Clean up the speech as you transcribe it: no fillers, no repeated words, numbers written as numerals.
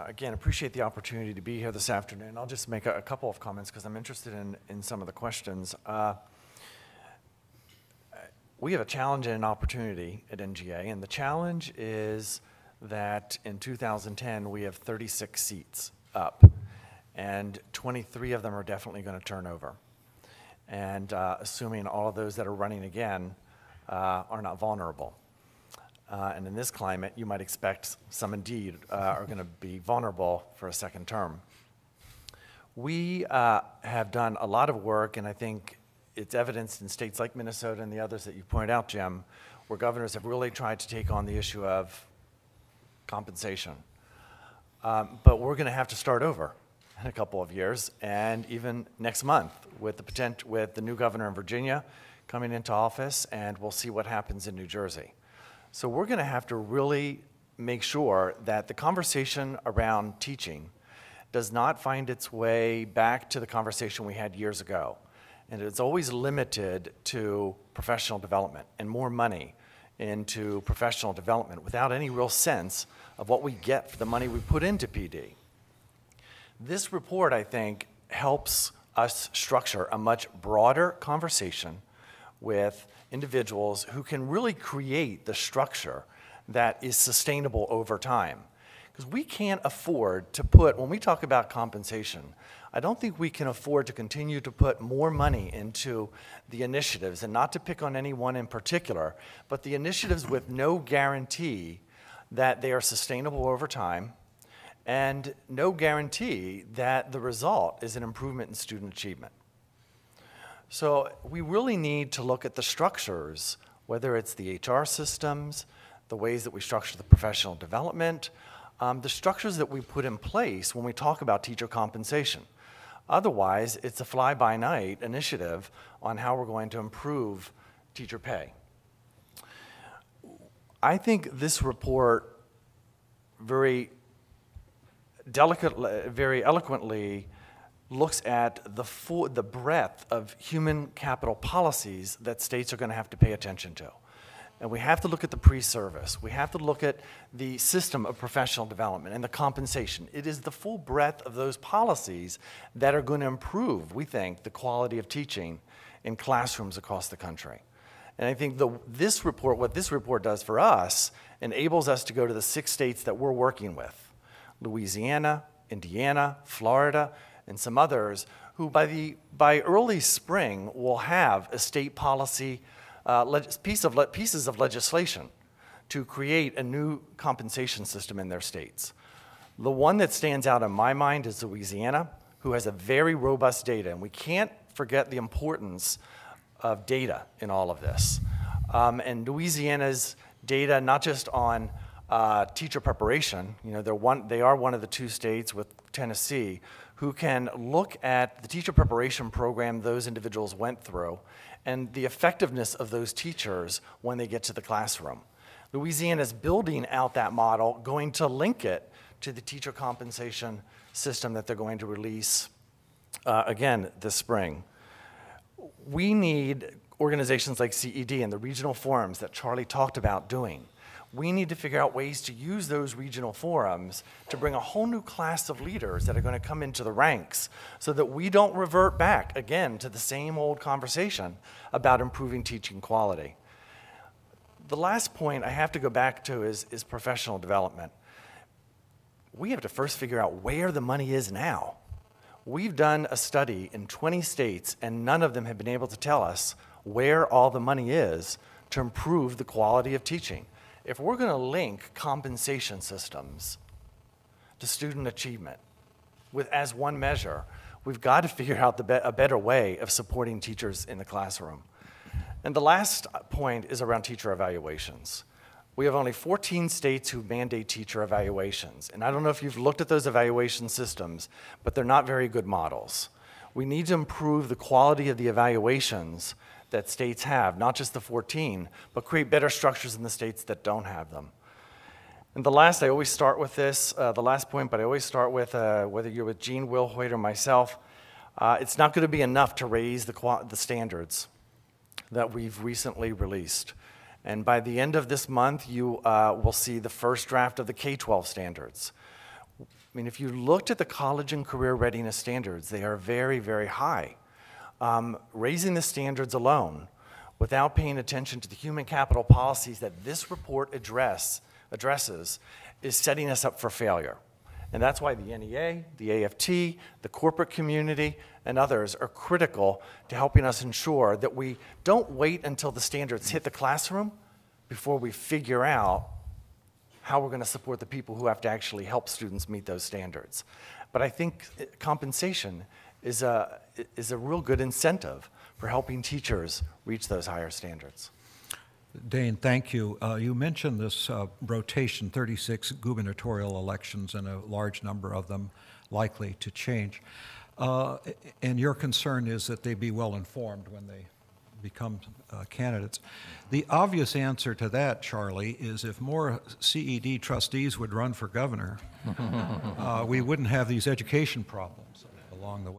Again, appreciate the opportunity to be here this afternoon. I'll just make a couple of comments because I'm interested in some of the questions. We have a challenge and an opportunity at NGA, and the challenge is that in 2010 we have 36 seats up, and 23 of them are definitely going to turn over. And assuming all of those that are running again are not vulnerable. And in this climate, you might expect some indeed are going to be vulnerable for a second term. We have done a lot of work, and I think it's evidenced in states like Minnesota and the others that you pointed out, Jim, where governors have really tried to take on the issue of compensation. But we're going to have to start over in a couple of years, and even next month with the new governor in Virginia coming into office, and we'll see what happens in New Jersey. So we're going to have to really make sure that the conversation around teaching does not find its way back to the conversation we had years ago. And it's always limited to professional development and more money into professional development without any real sense of what we get for the money we put into PD. This report, I think, helps us structure a much broader conversation with individuals who can really create the structure that is sustainable over time. Because we can't afford to put, when we talk about compensation, I don't think we can afford to continue to put more money into the initiatives, and not to pick on any one in particular, but the initiatives with no guarantee that they are sustainable over time, and no guarantee that the result is an improvement in student achievement. So we really need to look at the structures, whether it's the HR systems, the ways that we structure the professional development, the structures that we put in place when we talk about teacher compensation. Otherwise, it's a fly-by-night initiative on how we're going to improve teacher pay. I think this report very eloquently looks at the breadth of human capital policies that states are going to have to pay attention to. And we have to look at the pre-service. We have to look at the system of professional development and the compensation. It is the full breadth of those policies that are going to improve, we think, the quality of teaching in classrooms across the country. And I think what this report does for us enables us to go to the 6 states that we're working with: Louisiana, Indiana, Florida, and some others who by early spring will have a state policy pieces of legislation to create a new compensation system in their states. The one that stands out in my mind is Louisiana, who has a very robust data, and we can't forget the importance of data in all of this. And Louisiana's data, not just on teacher preparation, you know, they are one of the 2 states with Tennessee who can look at the teacher preparation program those individuals went through and the effectiveness of those teachers when they get to the classroom. Louisiana is building out that model, going to link it to the teacher compensation system that they're going to release again this spring. We need organizations like CED and the regional forums that Charlie talked about doing. We need to figure out ways to use those regional forums to bring a whole new class of leaders that are going to come into the ranks so that we don't revert back again to the same old conversation about improving teaching quality. The last point I have to go back to is professional development. We have to first figure out where the money is now. We've done a study in 20 states, and none of them have been able to tell us where all the money is to improve the quality of teaching. If we're going to link compensation systems to student achievement as one measure, we've got to figure out a better way of supporting teachers in the classroom. And the last point is around teacher evaluations. We have only 14 states who mandate teacher evaluations. And I don't know if you've looked at those evaluation systems, but they're not very good models. We need to improve the quality of the evaluations that states have, not just the 14, but create better structures in the states that don't have them. And the last, I always start with this, the last point, but I always start with, whether you're with Gene Wilhoit or myself, it's not going to be enough to raise the standards that we've recently released. And by the end of this month, you will see the first draft of the K-12 standards. I mean, if you looked at the college and career readiness standards, they are very, very high. Raising the standards alone, without paying attention to the human capital policies that this report addresses, is setting us up for failure. And that's why the NEA, the AFT, the corporate community, and others are critical to helping us ensure that we don't wait until the standards hit the classroom before we figure out how we're going to support the people who have to actually help students meet those standards. But I think compensation is a real good incentive for helping teachers reach those higher standards. Dane, thank you. You mentioned this rotation, 36 gubernatorial elections and a large number of them likely to change. And your concern is that they be well informed when they become candidates. The obvious answer to that, Charlie, is if more CED trustees would run for governor, we wouldn't have these education problems along the way.